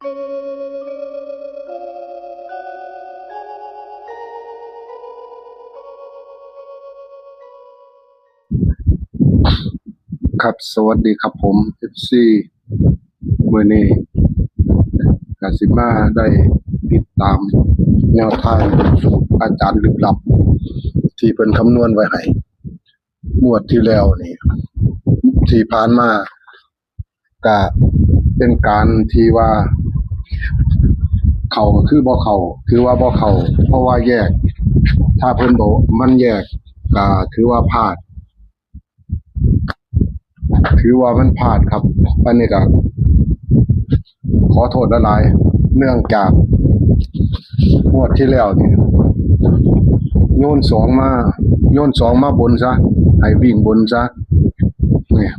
ครับสวัสดีครับผม FC มื้อนี้ก็สิมาได้ติดตามแนวทางอาจารย์ลึกลับที่เพิ่นคำนวณไว้ให้งวดที่แล้วนี่ที่ผ่านมาก็เป็นการที่ว่าเข้าก็คือบ่เข้าถือว่าบ่เข้าเพราะว่าแยกถ้าเพิ่นบอกมันแยกก็ถือว่าพลาดถือว่ามันพลาดครับอันนี้ก็ขอโทษหลายๆเนื่องจากงวดที่แล้วนี่โยนสองมาบนซะให้วิ่งบนซะนี่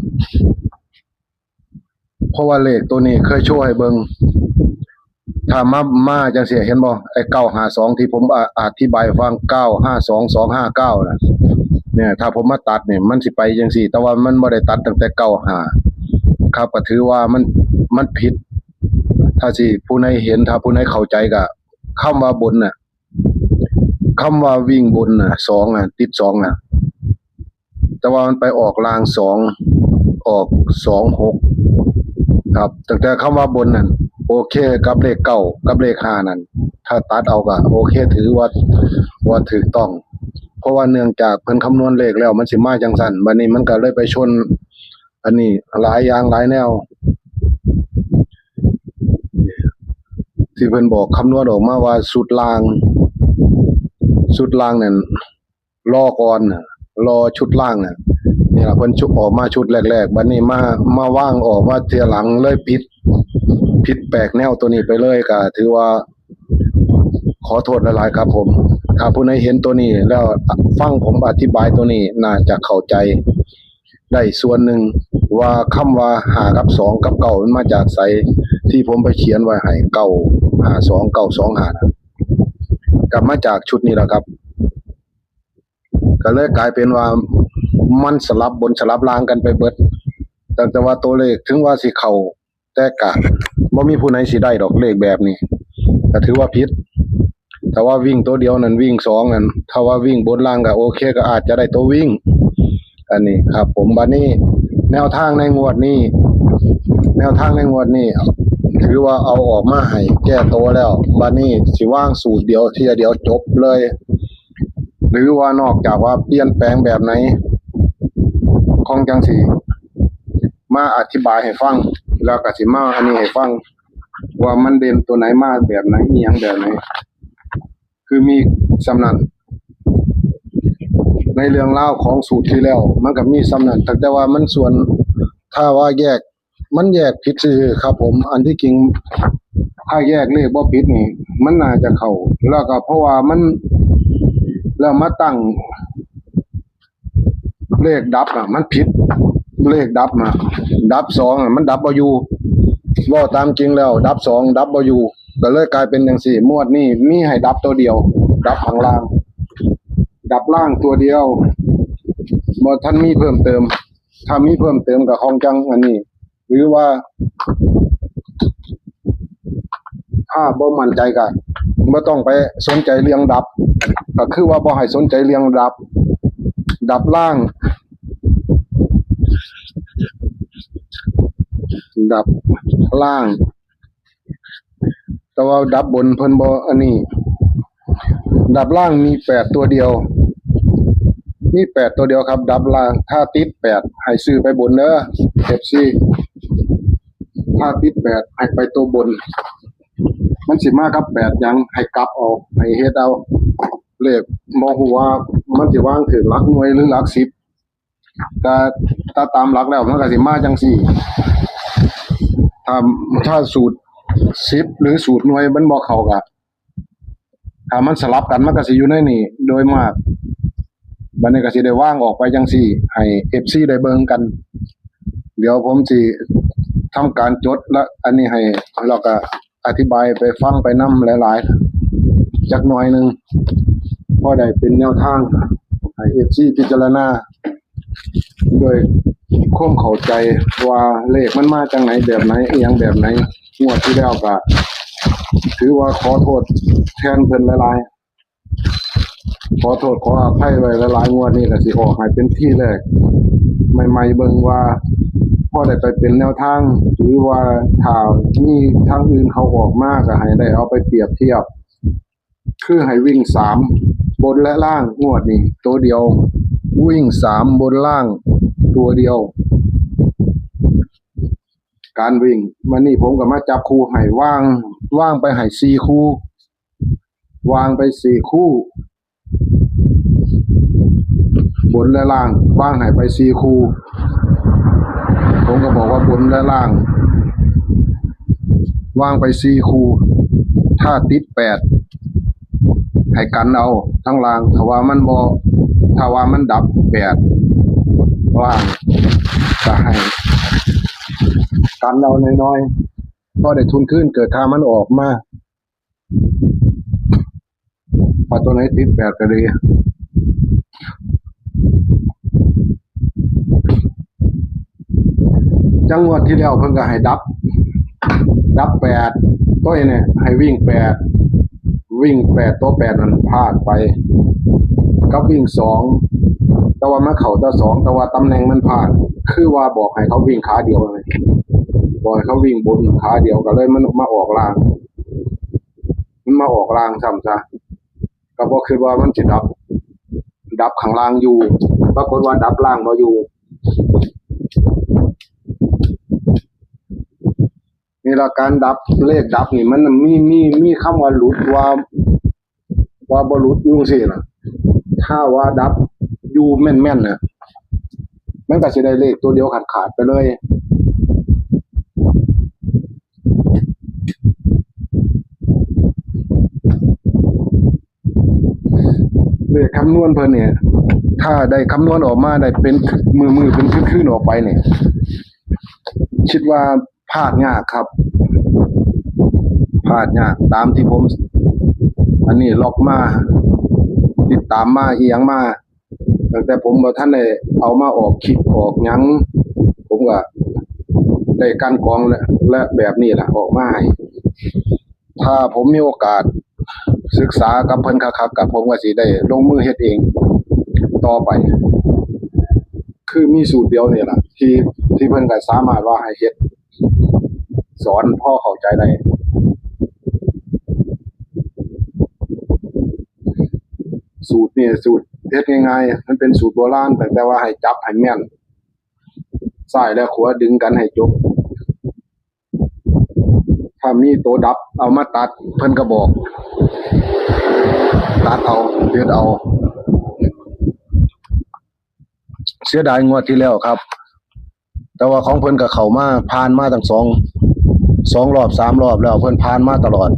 เพราะว่าเลขตัวนี้เคยโชว์ให้เบิ่งถ้ามาจังซี่เห็นบ่ไอ้952ที่ผมอธิบายฟัง952259น่ะเนี่ยถ้าผมมาตัดเนี่ยมันสิไปจังซี่แต่ว่ามันบ่ได้ตัดตั้งแต่95ครับก็ถือว่ามันผิดถ้าสิผู้ใดเห็นถ้าผู้ใดเข้าใจก็คำว่าบนน่ะคำว่าวิ่งบนน่ะ2น่ะติด2น่ะแต่ว่ามันไปออกล่าง2ออก26ครับตั้งแต่คำว่าบนนั่นโอเคกับเลข9กับเลข5นั่นถ้าตัดเอาก็โอเคถือว่าถูกต้องเพราะว่าเนื่องจากเพิ่นคำนวณเลขแล้วมันสิมาจังซั่นบัดนี้มันก็เลยไปชนอันนี้หลายอย่างหลายแนวที่เพิ่นบอกคำนวณออกมาว่าสุดล่างนั่นรอก่อนน่ะรอชุดล่างน่ะนี่ล่ะเพิ่นชุดออกมาชุดแรกๆบัดนี้มาว่างออกมาเที่ยหลังเลยผิดแปลกแนวตัวนี้ไปเลยก็ถือว่าขอโทษหลายๆครับผมถ้าผู้ใดเห็นตัวนี้แล้วฟังผมอธิบายตัวนี้น่าจะเข้าใจได้ส่วนหนึ่งว่าคำว่า5กับ2กับ9มันมาจากไสที่ผมไปเขียนไว้ให้952 925นะก็มาจากชุดนี้แหละครับก็เลยกลายเป็นว่ามันสลับบนสลับล่างกันไปเบิดแต่ว่าตัวเลขถึงว่าสิเข้าแต่ก็บ่มีผู้ใดสิได้ดอกเลขแบบนี้ก็ถือว่าผิดถ้าว่าวิ่งตัวเดียวนั่นวิ่ง2นั่นถ้าว่าวิ่งบนล่างก็โอเคก็อาจจะได้ตัววิ่งอันนี้ครับผมบัดนี้แนวทางในงวดนี้ถือว่าเอาออกมาให้แก้ตัวแล้วบัดนี้สิวางสูตรเดียวทีเดียวจบเลยหรือว่านอกจากว่าเปลี่ยนแปลงแบบไหนของจังสิมาอธิบายให้ฟังแล้วก็สิมาอันนี้ให้ฟังว่ามันเด่นตัวไหนมาแบบไหนอีหยังแบบไหนคือมีสำนันในเรื่องราวของสูตรที่แล้วมันก็มีสำนันแต่ว่ามันส่วนถ้าว่าแยกผิดซื่อครับผมอันที่จริงถ้าแยกเลขบ่ผิดนี่มันน่าจะเข้าแล้วก็เพราะว่ามันแล้วมาตั้งเลขดับอ่ะมันผิดเลขดับอ่ะดับ2อ่ะมันดับบ่อยู่ว่าตามจริงแล้วดับ2ดับบ่อยู่ก็เลยกลายเป็นจังซี่งวดนี้มีให้ดับตัวเดียวดับข้างล่างดับล่างตัวเดียวบ่ทันมีเพิ่มเติมถ้ามีเพิ่มเติมก็คงจังอันนี้หรือว่าถ้าบ่มั่นใจก็บ่ต้องไปสนใจเรื่องดับก็คือว่าบ่ให้สนใจเรื่องดับล่างดับล่างแต่ว่าดับบนเพิ่นบ่อันนี้ดับล่างมี8ตัวเดียวครับดับล่างถ้าติด8ให้ซื้อไปบนเด้อ FC ถ้าติด8ให้ไปตัวบนมันสิมากับ8หยังให้กลับเอาให้เฮ็ดเอาเลขบ่ฮู้ว่ามันสิวางถึงหลักหน่วยหรือหลัก10แต่ถ้าตามหลักแล้วมันก็สิมาจังซี่ถ้าสูตร10หรือสูตรหน่วยมันบ่เข้าก็ถ้ามันสลับกันมันก็สิอยู่ในนี้โดยมากบัดนี้ก็สิได้วางออกไปจังซี่ให้ FC ได้เบิ่งกันเดี๋ยวผมสิทำการจดและอันนี้ให้แล้วก็อธิบายไปฟังไปนำหลายๆจักหน่อยนึงพอได้เป็นแนวทางให้ FC พิจารณาโดยความเข้าใจว่าเลขมันมาจากไหนแบบไหนอีหยังแบบไหน งวดที่แล้วก็ถือว่าขอโทษแทนเพิ่นหลายๆขอโทษขออภัยไว้หลายๆงวดนี้ก็สิออกให้เป็นที่แรกใหม่ๆเบิ่งว่าพอได้ไปเป็นแนวทางหรือว่าถ้ามีทางอื่นเขาออกมาก็ให้ได้เอาไปเปรียบเทียบคือให้วิ่ง3บนและล่างงวดนี้ตัวเดียววิ่ง3บนล่างตัวเดียวการวิ่งมันนี่ผมก็มาจับคู่ให้ว่างไปให้4คู่วางไป4คู่บนและล่างว่างให้ไป4คู่ผมก็บอกว่าบนและล่างว่างไป4คู่ถ้าติด8ให้กันเอาทั้งล่างถ้าว่ามันดับ8ว่างก็ให้กันเอาน้อยๆพอได้ทุนขึ้นเกิดค่ามันออกมาพอตัวไหนติด8ก็ดีจังหวัดที่แล้วเพิ่นก็ให้ดับ8ตัวเนี่ยให้วิ่ง8ตัว8นั้นพลาดไปกับวิ่ง2แต่ว่ามาเข้าตัว2แต่ว่าตำแหน่งมันพลาดคือว่าบอกให้เขาวิ่งขาเดียวเลยบอกให้เขาวิ่งบนขาเดียวก็เลยมันมาออกล่างซ้ำซะก็บ่คิดว่ามันสิดับข้างล่างอยู่ปรากฏว่าดับล่างบ่อยู่นี่ละการดับเลขดับนี่มันมีคำว่าหลุดว่าบ่หลุดอยู่จังซี่น่ะถ้าว่าดับอยู่แม่นๆน่ะมันก็สิได้เลขตัวเดียวขาดไปเลยเลขคำนวณเพิ่นเนี่ยถ้าได้คำนวณออกมาได้เป็นมือเป็นคืนๆออกไปเนี่ยคิดว่าพลาดยากครับพลาดยากตามที่ผมอันนี้ล็อกมาติดตามมาอีหยังมาตั้งแต่ผมบ่ทันได้เอามาออกคลิปออกหยังผมก็ได้กันกรองและแบบนี้ล่ะออกมาให้ถ้าผมมีโอกาสศึกษากับเพิ่นคักๆกับผมก็สิได้ลงมือเฮ็ดเองต่อไปคือมีสูตรเดียวนี่ล่ะที่เพิ่นก็สามารถว่าให้เฮ็ดสอนพ่อเข้าใจได้สูตรนี่สูตรเฮ็ดง่ายๆมันเป็นสูตรโบราณแต่ว่าให้จับให้แม่นซ้ายและขวาดึงกันให้จบถ้ามีตัวดับเอามาตัดเพิ่นก็บอกตัดเอาเลือดเอาเสียดายงวดที่แล้วครับแต่ว่าของเพิ่นก็เข้ามาผ่านมาตั้ง2รอบ3รอบแล้วเพิ่นผ่านมาตลอด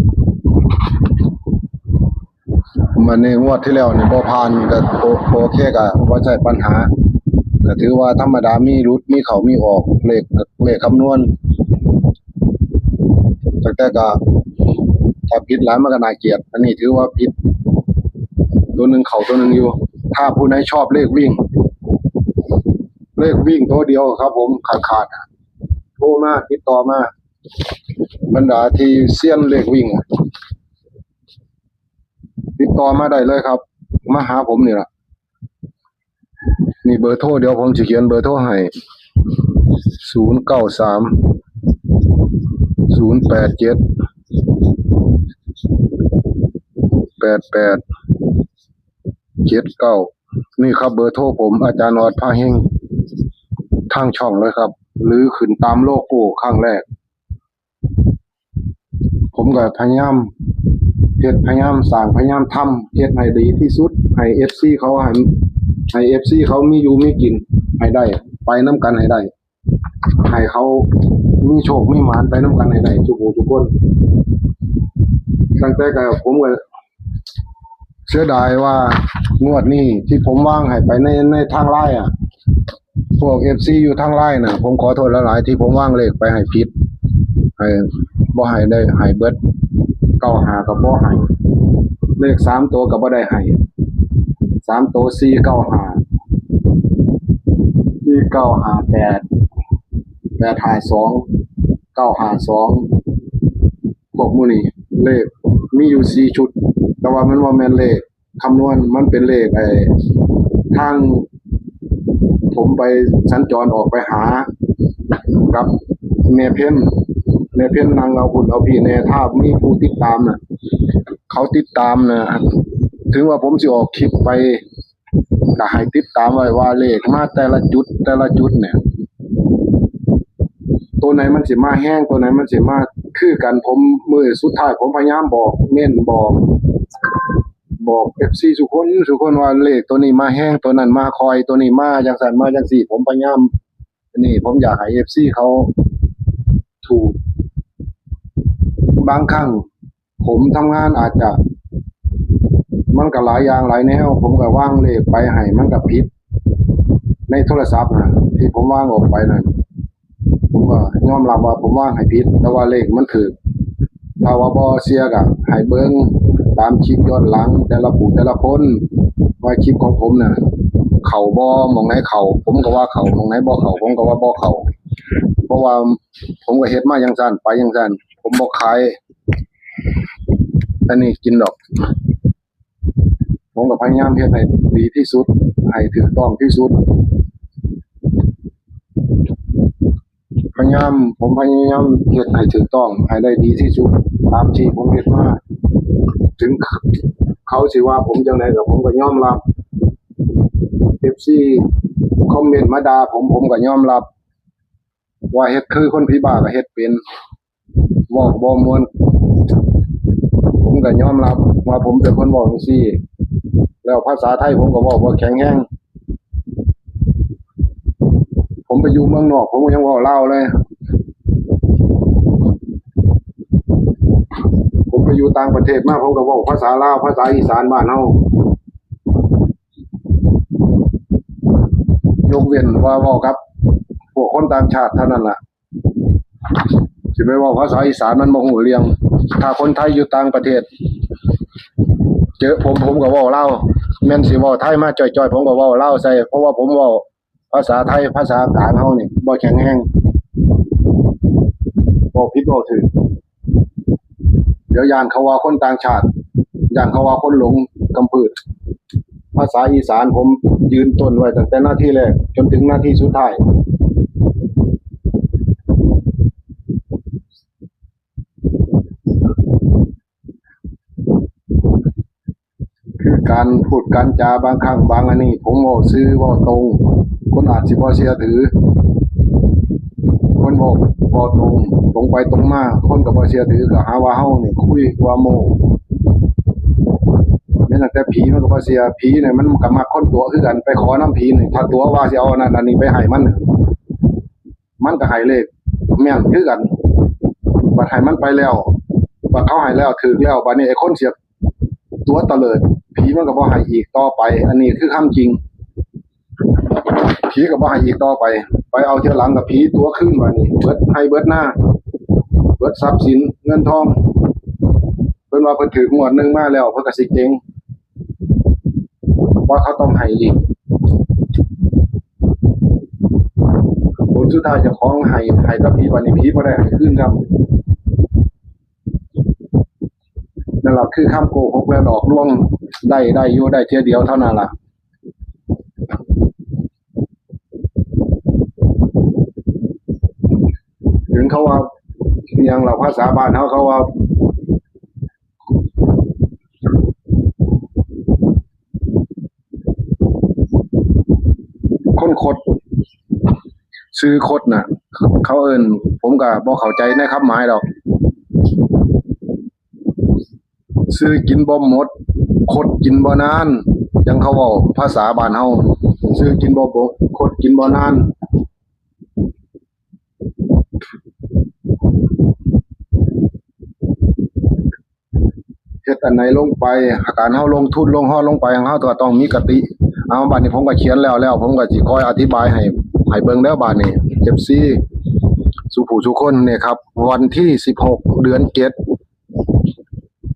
มันในงวดที่แล้วนี่บ่ผ่านก็โอเคก็บ่ใช่ปัญหาก็ถือว่าธรรมดามีหลุดมีเข้ามีออกเลขคำนวณแต่ก็ถ้าผิดหลายมันก็น่าเกลียดอันนี้ถือว่าผิดตัวหนึงเข้าตัวหนึงอยู่ถ้าผู้ใดชอบเลขวิ่งตัวเดียวครับผมขาดโทรมาติดต่อมาบรรดาที่เซียนเลขวิ่งติดต่อมาได้เลยครับมาหาผมนี่ล่ะนี่เบอร์โทรเดี๋ยวผมจะเขียนเบอร์โทรให้093 087 8879นี่ครับเบอร์โทรผมอาจารย์ออดพาเฮงทางช่องเลยครับหรือขึ้นตามโลโก้ข้างแรกผมก็พยายามสร้างพยายามทำเฮ็ดให้ดีที่สุดให้ FC เขาให้ FC เขามีอยู่มีกินให้ได้ไปน้ำกันให้ได้ให้เขามีโชคมีหมานไปน้ำกันให้ได้ทุกคนตั้งแต่ก็ผมก็เสียดายว่างวดนี้ที่ผมวางให้ไปในทางไลน์พวก FC อยู่ทางไลน์น่ะผมขอโทษหลายๆที่ผมวางเลขไปให้ผิดให้บ่ให้ได้ให้เบิด95ก็บ่ให้เลข3ตัวก็บ่ได้ให้3ตัว495 852 952 กหมู่นี้เลขมีอยู่4ชุดแต่ว่ามันบ่แม่นเลขคำนวณมันเป็นเลขทางผมไปสัญจรออกไปหากับแม่เพ็ญนางเอาบุญเอาพี่แน่ถ้ามีผู้ติดตามน่ะเขาติดตามน่ะถึงว่าผมสิออกคลิปไปก็ให้ติดตามไว้ว่าเลขมาแต่ละจุดเนี่ยตัวไหนมันสิมาแห้งตัวไหนมันสิมาคือกันผมมื้อสุดท้ายผมพยายามบอกเน้นบอก FC ทุกคนว่าเลขตัวนี้มาแห้งตัวนั้นมาคอยตัวนี้มาจังซั่นมาจังซี่ผมพยายามนี่ผมอยากให้ FC เขาถูกบางครั้งผมทำงานอาจจะมันก็หลายอย่างหลายแนวผมก็วางเลขไปให้มันก็ผิดในโทรศัพท์นะที่ผมวางออกไปนั่นผมก็ยอมรับว่าผมวางให้ผิดแต่ว่าเลขมันถูกถ้าว่าบ่เสียก็ให้เบิ่งตามคลิปย้อนหลังแต่ละผู้แต่ละคนว่าคลิปของผมน่ะเข้าบ่หม้องไหนเข้าผมก็ว่าเข้าหม้องไหนบ่เข้าผมก็ว่าบ่เข้าเพราะว่าผมก็เฮ็ดมาจังซั่นไปจังซั่นผมบ่ขายอันนี้กินดอกผมก็พยายามเฮ็ดให้ดีที่สุดให้ถูกต้องที่สุดผมพยายามเฮ็ดให้ถูกต้องให้ได้ดีที่สุดตามที่ผมเฮ็ดมาถึงเขาสิว่าผมจังไดก็ผมก็ยอมรับ FC คอมเมนต์มาด่าผมก็ยอมรับว่าเฮ็ดคือคนผีบ้าก็เฮ็ดเป็นเว้าบ่ม่วนผมก็ยอมรับว่าผมเป็นคนเว้าจังซี่แล้วภาษาไทยผมก็เว้าบ่แข็งแรงผมไปอยู่เมืองนอกผมก็ยังเว้าลาวเลยผมไปอยู่ต่างประเทศมาผมก็เว้าภาษาลาวภาษาอีสานบ้านเฮายกเว้นว่าเว้ากับพวกคนต่างชาติเท่านั้นล่ะสิไปเว้าภาษาอีสานมันบ่ฮู้เรื่องถ้าคนไทยอยู่ต่างประเทศเจอผมก็เว้าลาวแม่นสิเว้าไทยมาจ้อยๆผมก็เว้าลาวใส่เพราะว่าผมเว้าภาษาไทยภาษากลางเฮานี่บ่แข็งแรงบ่ผิดบ่ถูกเดี๋ยวย้านเขาว่าคนต่างชาติย้านเขาว่าคนหลงกำพืชภาษาอีสานผมยืนต้นไว้ตั้งแต่หน้าที่แรกจนถึงหน้าที่สุดท้ายคือการพูดการจาบางครั้งบางอันนี้ผมเว้าซื่อเว้าตรงคนอาจสิบ่เชื่อถือคนเว้าตรงไปตรงมาคนก็บ่เชื่อถือก็หาว่าเฮานี่คุยว่าโม้แม้ตั้งแต่ผีมันก็บ่เชื่อผีเนี่ยมันก็มักคนตัวคือกันไปขอนำผีนี่ถ้าตัวว่าสิเอาอันนั้นอันนี้ไปให้มันก็ให้เลขแม่นคือกันบัดให้มันไปแล้วบัดเขาให้แล้วถูกแล้วบัดนี้ไอ้คนเสียตัวเตลิดผีมันก็บ่ให้อีกต่อไปอันนี้คือคำจริงผีก็บ่ให้อีกต่อไปเอาเที่ยวหลังกับผีตัวขึ้นบัดนี้เบิดให้เบิดหน้าเบิดทรัพย์สินเงินทองเพิ่นว่าเพิ่นถูกงวดนึงมาแล้วเพิ่นก็สิเก่งว่าเขาต้องให้อีกผลสุดท้ายเจ้าของให้กับผีบัดนี้ผีบ่ได้ให้คืนครับนั่นล่ะคือคำโกหกและหลอกลวงได้อยู่ได้เที่ยเดียวเท่านั้นล่ะถึงเขาว่าอหยังล่ะภาษาบ้านเขาว่าคนคดซื้อคดน่ะเขาเอิ้นผมก็บ่เข้าใจในคำหมายดอกซื้อกินบ่หมดคดกินบ่นานจังเขาเว้าภาษาบ้านเฮาซื้อกินบ่คดกินบ่นานเฮ็ดอันไหนลงไปอาการเฮาลงทุนลงฮ้อนลงไปเฮาก็ต้องมีกติเอาบัดนี้ผมก็เขียนแล้วผมก็สิคอยอธิบายให้เบิ่งแล้วบัดนี้ FC สู่ผู้ทุกคนนี่ครับวันที่16เดือน7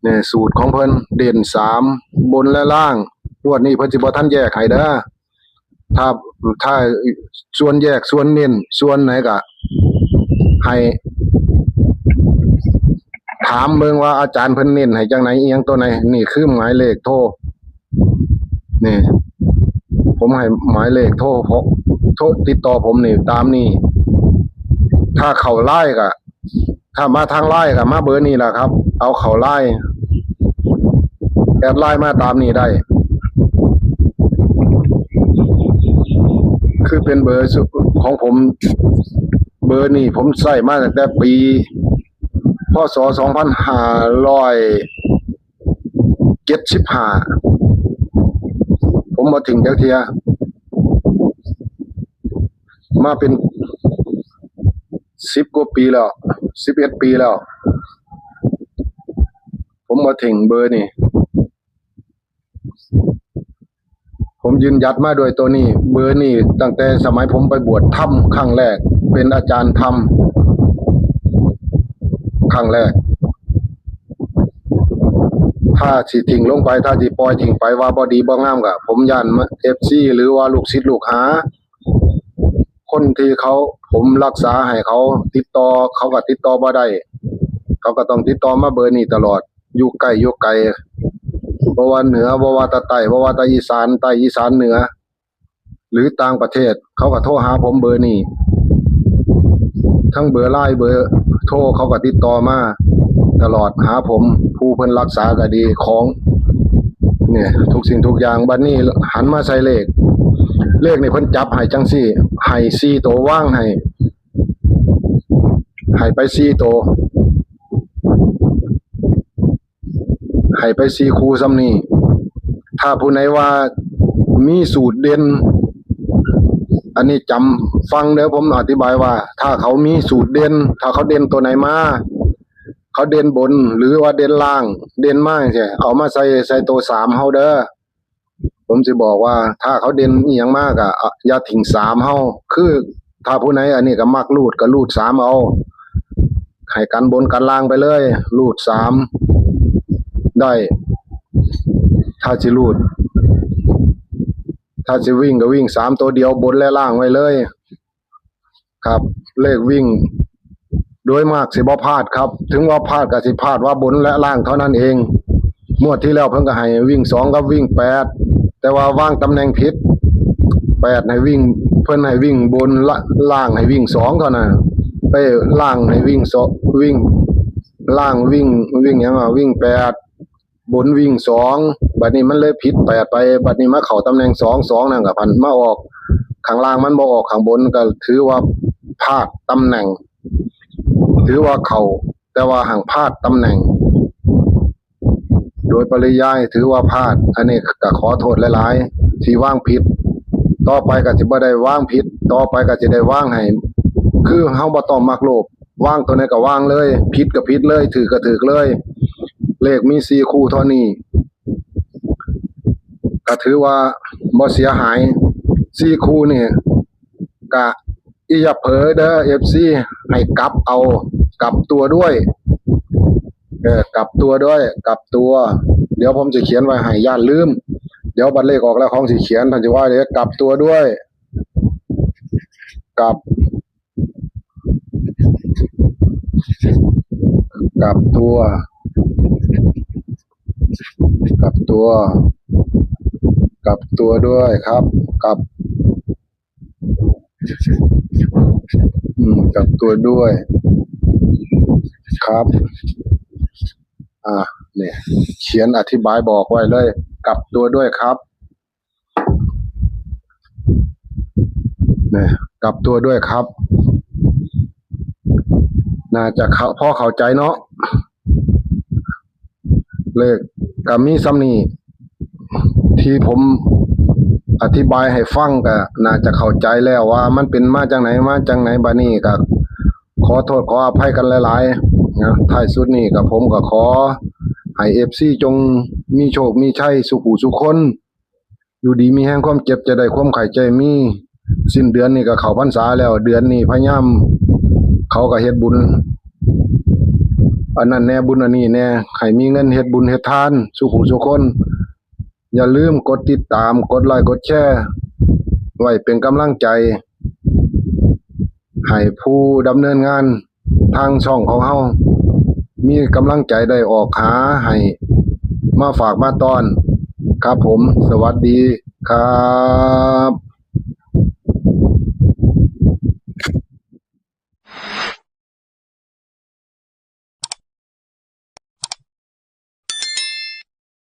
นี่สูตรของเพิ่นเด่น3บนและล่างงวดนี้เพิ่นสิบ่ทันแยกให้เด้อถ้าส่วนแยกส่วนเน้นส่วนไหนก็ให้ท ถามเบิ่งว่าอาจารย์เพิ่นเน้นให้จังไหนอีหยังตัวไหนนี่คือหมายเลขโทรนี่ผมให้หมายเลขโทรติดต่อผมนี่ตามนี้ถ้าเข้าไลน์ก็ถ้ามาทางไลน์ก็มาเบอร์นี้ล่ะครับ เอาเข้าไลน์แอดไลน์มาตามนี้ได้คือเป็นเบอร์ของผมเบอร์นี้ผมใช้มาตั้งแต่ปีพ.ศ. 2575ผมมาถึงจักเทียมาเป็น10 กว่าปีแล้ว11 ปีแล้วผมมาถึงเบอร์นี้ผมยืนยัดมาโดยตัวนี้เบอร์นี้ตั้งแต่สมัยผมไปบวชถ้ำครั้งแรกเป็นอาจารย์ถ้ำครั้งแรกถ้าสิทิ้งลงไปถ้าสิปล่อยทิ้งไปว่าบ่ดีบ่งามก็ผมย่าน FC หรือว่าลูกศิษย์ลูกหาคนที่ผมรักษาให้เขาติดต่อเขาก็ติดต่อบ่ได้เขาก็ต้องติดต่อมาเบอร์นี้ตลอดอยู่ใกล้อยู่ไกลบ่ว่าเหนือบ่ว่าตะใต้บ่ว่าตะอีสานใต้อีสานเหนือหรือต่างประเทศเขาก็โทรหาผมเบอร์นี้ทั้งเบอร์ไลน์เบอร์โทรเขาก็ติดต่อมาตลอดหาผมผู้เพิ่นรักษาก็ดีของเนี่ยทุกสิ่งทุกอย่างบัดนี้หันมาใส่เลขนี่เพิ่นจับให้จังซี่ให้4ตัววางให้ไป4ตัวให้ไป4คู่ซ้ำนี้ถ้าผู้ไหนว่ามีสูตรเด่นอันนี้จำฟังเด้อผมอธิบายว่าถ้าเขามีสูตรเด่นถ้าเขาเด่นตัวไหนมาเขาเด่นบนหรือว่าเด่นล่างเด่นมากใช่เอามาใส่ตัว3เฮาเด้อผมสิบอกว่าถ้าเขาเด่นอีหยังมากอ่ะอย่าทิ้ง3เฮาคือถ้าผู้ไหนอันนี้ก็มักรูดก็รูด3เอาให้กันบนกันล่างไปเลยรูด3ได้ถ้าสิรูดถ้าสิวิ่งก็วิ่ง3ตัวเดียวบนและล่างไว้เลยครับเลขวิ่งโดยมากสิบ่พลาดครับถึงว่าพลาดก็สิพลาดว่าบนและล่างเท่านั้นเองงวดที่แล้วเพิ่นก็ให้วิ่ง2กับวิ่ง8แต่ว่าวางตำแหน่งผิด8ให้วิ่งเพิ่นให้วิ่งบนล่างให้วิ่ง2เท่านั้นไปล่างให้วิ่งวิ่งล่างวิ่งหยังวิ่ง8บนวิ่ง2บัดนี้มันเลยผิด8ไปบัดนี้มาเข้าตำแหน่ง2นั่นก็พันมาออกข้างล่างมันบ่ออกข้างบนก็ถือว่าพลาดตำแหน่งถือว่าเข้าแต่ว่าห่างพลาดตำแหน่งโดยปริยายถือว่าพลาดอันนี้ก็ขอโทษหลายๆที่วางผิดต่อไปก็สิบ่ได้วางผิดต่อไปก็สิได้วางให้คือเฮาบ่ต้องมักโลภวางตัวไหนก็วางเลยผิดก็ผิดเลยถูกก็ถูกเลยเลขมี4คู่เท่านี้ก็ถือว่าบ่เสียหาย4คู่นี่ก็อย่าเผลอเด้อ FC ให้กลับเอากลับตัวด้วยกลับตัวด้วยกลับตัวเดี๋ยวผมจะเขียนไว้ให้ย่านลืมเดี๋ยวบัตรเลขออกแล้วของสิเขียนท่านจะว่าเดี๋ยวกลับตัวด้วยกลับตัวกลับตัวด้วยครับกลับตัวด้วยครับเนี่ยเขียนอธิบายบอกไว้เลยกลับตัวด้วยครับเนี่ยกลับตัวด้วยครับน่าจะพอเข้าใจเนาะเลขก็มีซ้ำนี้ที่ผมอธิบายให้ฟังก็น่าจะเข้าใจแล้วว่ามันเป็นมาจากไหนบัดนี้ก็ขอโทษขออภัยกันหลายๆนะท้ายสุดนี้ก็ผมก็ขอให้ FC จงมีโชคมีชัยสุขสุขคนอยู่ดีมีแห่งความเจ็บจะได้ความไข้ใจมีสิ้นเดือนนี้ก็เข้าพรรษาแล้วเดือนนี้พยายามเขาก็เฮ็ดบุญอันนั้นแน่บุญอันนี้แน่ให้มีเงินเฮ็ดบุญเฮ็ดทานสุขสุขคนอย่าลืมกดติดตามกดไลค์กดแชร์ไว้เป็นกำลังใจให้ผู้ดำเนินงานทางช่องของเฮา มีกำลังใจได้ออกหาให้มาฝากมาต้อนครับผมสวัสดีครับ